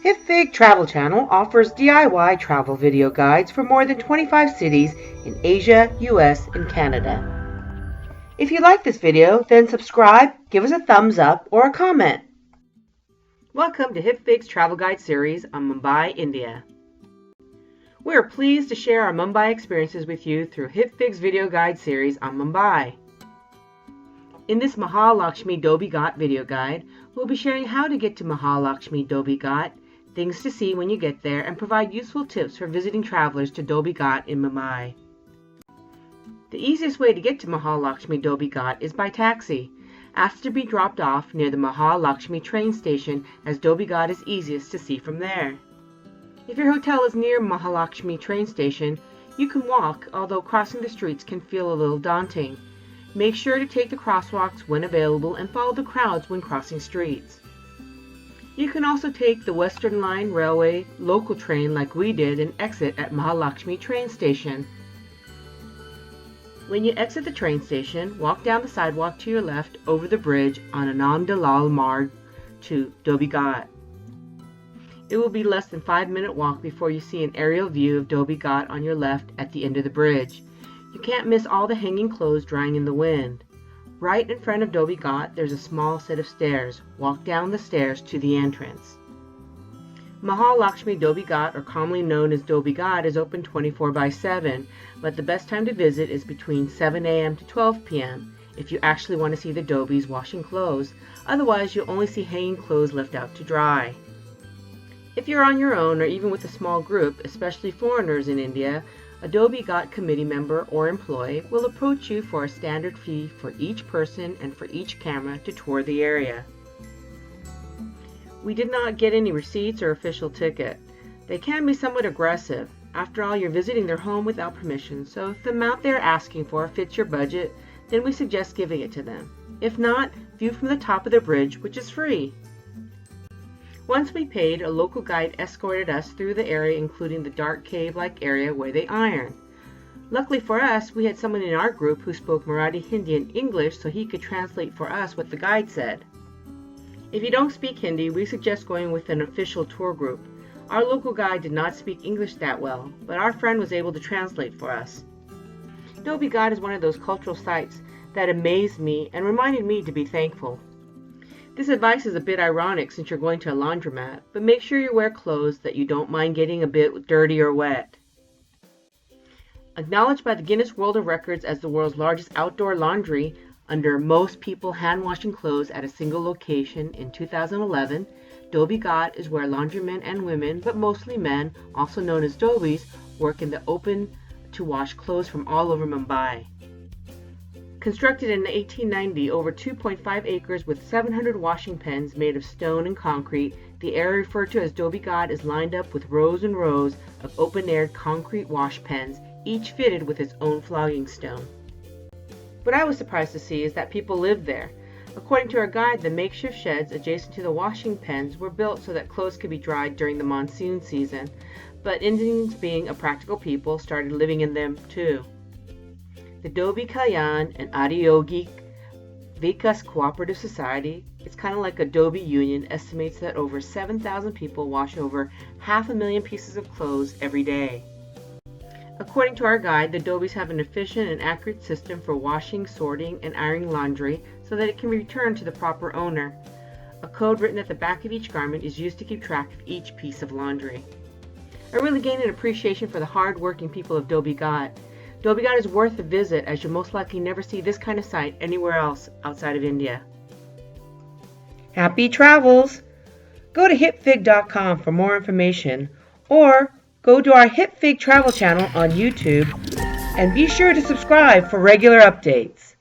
Hipfig Travel Channel offers DIY travel video guides for more than 25 cities in Asia, US, and Canada. If you like this video, then subscribe, give us a thumbs up, or a comment. Welcome to Hipfig's Travel Guide series on Mumbai, India. We are pleased to share our Mumbai experiences with you through Hipfig's video guide series on Mumbai. In this Mahalaxmi Dhobi Ghat video guide, we'll be sharing how to get to Mahalaxmi Dhobi Ghat, things to see when you get there, and provide useful tips for visiting travelers to Dhobi Ghat in Mumbai. The easiest way to get to Mahalaxmi Dhobi Ghat is by taxi. Ask to be dropped off near the Mahalaxmi train station, as Dhobi Ghat is easiest to see from there. If your hotel is near Mahalaxmi train station, you can walk, although crossing the streets can feel a little daunting. Make sure to take the crosswalks when available and follow the crowds when crossing streets. You can also take the Western Line Railway local train like we did and exit at Mahalaxmi train station. When you exit the train station, walk down the sidewalk to your left over the bridge on Anand Dalal Marg to Dhobi Ghat. It will be less than 5-minute walk before you see an aerial view of Dhobi Ghat on your left at the end of the bridge. You can't miss all the hanging clothes drying in the wind. Right in front of Dhobi Ghat, there's a small set of stairs. Walk down the stairs to the entrance. Mahalaxmi Dhobi Ghat, or commonly known as Dhobi Ghat, is open 24/7, but the best time to visit is between 7 a.m. to 12 p.m. if you actually want to see the Dhobis washing clothes. Otherwise, you'll only see hanging clothes left out to dry. If you're on your own or even with a small group, especially foreigners in India, a Dhobi Ghat committee member or employee will approach you for a standard fee for each person and for each camera to tour the area. We did not get any receipts or official ticket. They can be somewhat aggressive. After all, you're visiting their home without permission, so if the amount they're asking for fits your budget, then we suggest giving it to them. If not, view from the top of the bridge, which is free. Once we paid, a local guide escorted us through the area, including the dark cave-like area where they iron. Luckily for us, we had someone in our group who spoke Marathi, Hindi, and English, so he could translate for us what the guide said. If you don't speak Hindi, we suggest going with an official tour group. Our local guide did not speak English that well, but our friend was able to translate for us. Dhobi Ghat is one of those cultural sites that amazed me and reminded me to be thankful. This advice is a bit ironic since you're going to a laundromat, but make sure you wear clothes that you don't mind getting a bit dirty or wet. Acknowledged by the Guinness World of Records as the world's largest outdoor laundry, under most people hand-washing clothes at a single location in 2011, Dhobi Ghat is where laundrymen and women, but mostly men, also known as Dhobis, work in the open to wash clothes from all over Mumbai. Constructed in 1890, over 2.5 acres with 700 washing pens made of stone and concrete, the area referred to as Dhobi Ghat is lined up with rows and rows of open-air concrete wash pens, each fitted with its own flogging stone. What I was surprised to see is that people lived there. According to our guide, the makeshift sheds adjacent to the washing pens were built so that clothes could be dried during the monsoon season, but Indians, being a practical people, started living in them too. The Dhobi Kalyan and Adiyogi Vikas Cooperative Society, it's kind of like a Dhobi union, estimates that over 7,000 people wash over 500,000 pieces of clothes every day. According to our guide, the Dhobis have an efficient and accurate system for washing, sorting, and ironing laundry so that it can be returned to the proper owner. A code written at the back of each garment is used to keep track of each piece of laundry. I really gained an appreciation for the hard-working people of Dhobi Ghat. Dhobi Ghat is worth a visit, as you'll most likely never see this kind of site anywhere else outside of India. Happy travels! Go to hipfig.com for more information, or go to our Hipfig Travel channel on YouTube, and be sure to subscribe for regular updates.